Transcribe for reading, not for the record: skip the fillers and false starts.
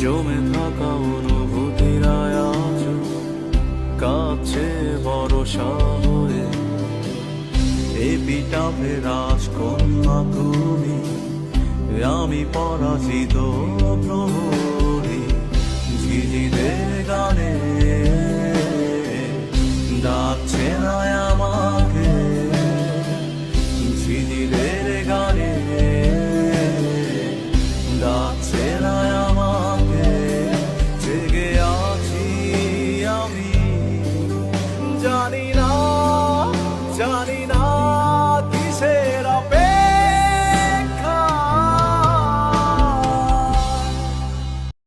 জমে থাকা অনুভূতিরা আজ কাছে ভরসা হয়ে। এপিটাফে রাজকন্যা তুমি, আমি পরাজিত প্রভু।